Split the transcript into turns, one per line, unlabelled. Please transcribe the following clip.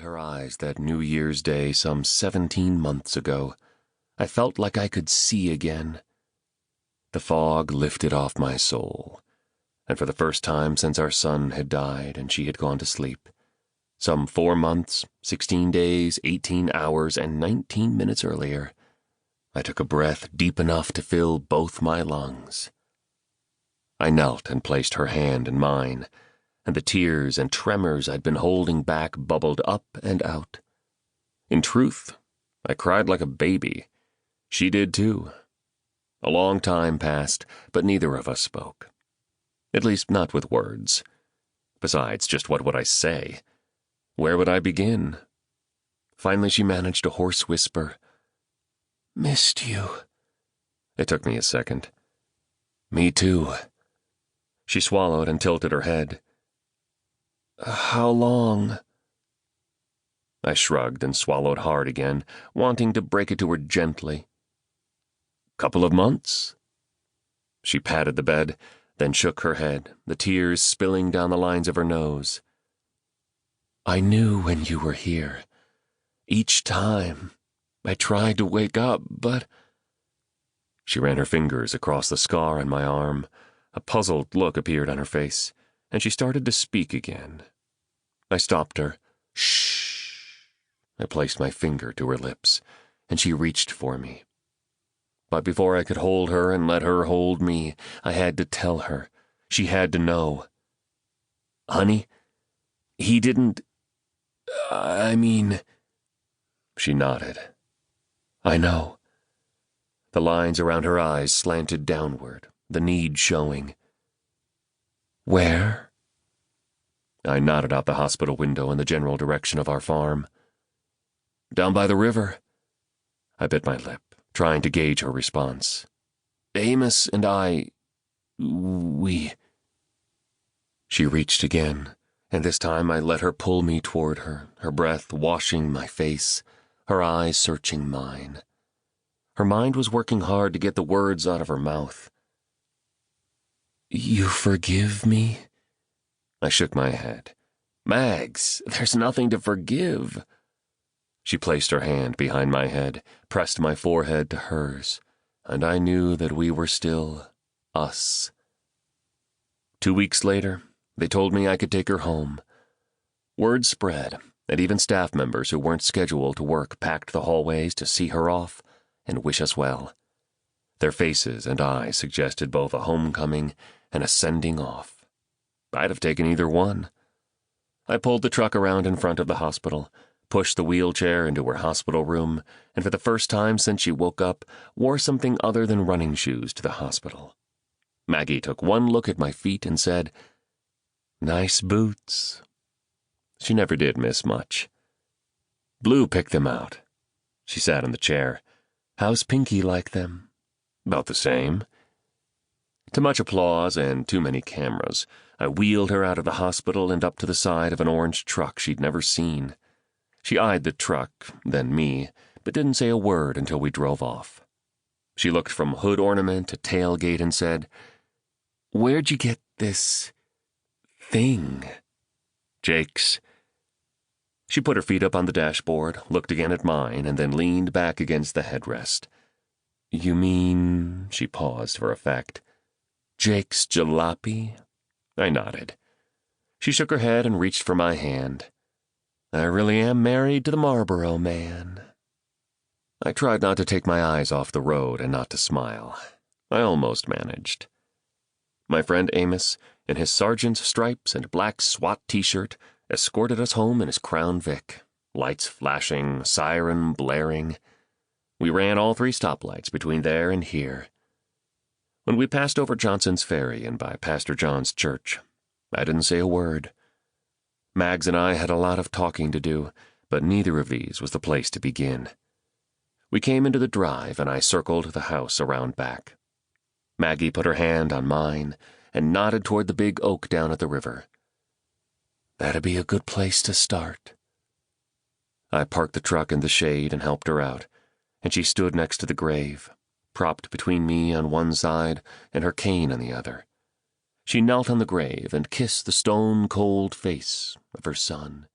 her eyes that New Year's Day some 17 months ago, I felt like I could see again. The fog lifted off my soul, and for the first time since our son had died and she had gone to sleep, some 4 months, 16 days, 18 hours, and 19 minutes earlier, I took a breath deep enough to fill both my lungs. I knelt and placed her hand in mine, and the tears and tremors I'd been holding back bubbled up and out. In truth, I cried like a baby. She did too. A long time passed, but neither of us spoke. At least not with words. Besides, just what would I say? Where would I begin? Finally she managed a hoarse whisper. "Missed you." It took me a second. "Me too." She swallowed and tilted her head. "How long?" I shrugged and swallowed hard again, wanting to break it to her gently. "Couple of months." She patted the bed, then shook her head, the tears spilling down the lines of her nose. "I knew when you were here. Each time I tried to wake up, but—" She ran her fingers across the scar on my arm. A puzzled look appeared on her face, and she started to speak again. I stopped her. "Shh." I placed my finger to her lips, and she reached for me. But before I could hold her and let her hold me, I had to tell her. She had to know. "Honey, he didn't... I mean..." She nodded. "I know." The lines around her eyes slanted downward, the need showing. "Where?" I nodded out the hospital window in the general direction of our farm. "Down by the river." I bit my lip, trying to gauge her response. "Amos and we..." She reached again, and this time I let her pull me toward her, her breath washing my face, her eyes searching mine. Her mind was working hard to get the words out of her mouth. "You forgive me?" I shook my head. "Mags, there's nothing to forgive." She placed her hand behind my head, pressed my forehead to hers, and I knew that we were still us. 2 weeks later, they told me I could take her home. Word spread, and even staff members who weren't scheduled to work packed the hallways to see her off and wish us well. Their faces and eyes suggested both a homecoming and a sending off. I'd have taken either one. I pulled the truck around in front of the hospital, pushed the wheelchair into her hospital room, and for the first time since she woke up, wore something other than running shoes to the hospital. Maggie took one look at my feet and said, "Nice boots." She never did miss much. "Blue picked them out." She sat in the chair. "How's Pinky like them?" "About the same." To much applause and too many cameras, I wheeled her out of the hospital and up to the side of an orange truck she'd never seen. She eyed the truck, then me, but didn't say a word until we drove off. She looked from hood ornament to tailgate and said, "Where'd you get this thing?" "Jake's." She put her feet up on the dashboard, looked again at mine, and then leaned back against the headrest. "You mean," she paused for effect, "Jake's jalopy?" I nodded. She shook her head and reached for my hand. "I really am married to the Marlboro man." I tried not to take my eyes off the road and not to smile. I almost managed. My friend Amos, in his sergeant's stripes and black SWAT t-shirt, escorted us home in his Crown Vic, lights flashing, siren blaring. We ran all 3 stoplights between there and here. When we passed over Johnson's Ferry and by Pastor John's church, I didn't say a word. Mags and I had a lot of talking to do, but neither of these was the place to begin. We came into the drive and I circled the house around back. Maggie put her hand on mine and nodded toward the big oak down at the river. "That'd be a good place to start." I parked the truck in the shade and helped her out, and she stood next to the grave, propped between me on one side and her cane on the other. She knelt on the grave and kissed the stone-cold face of her son.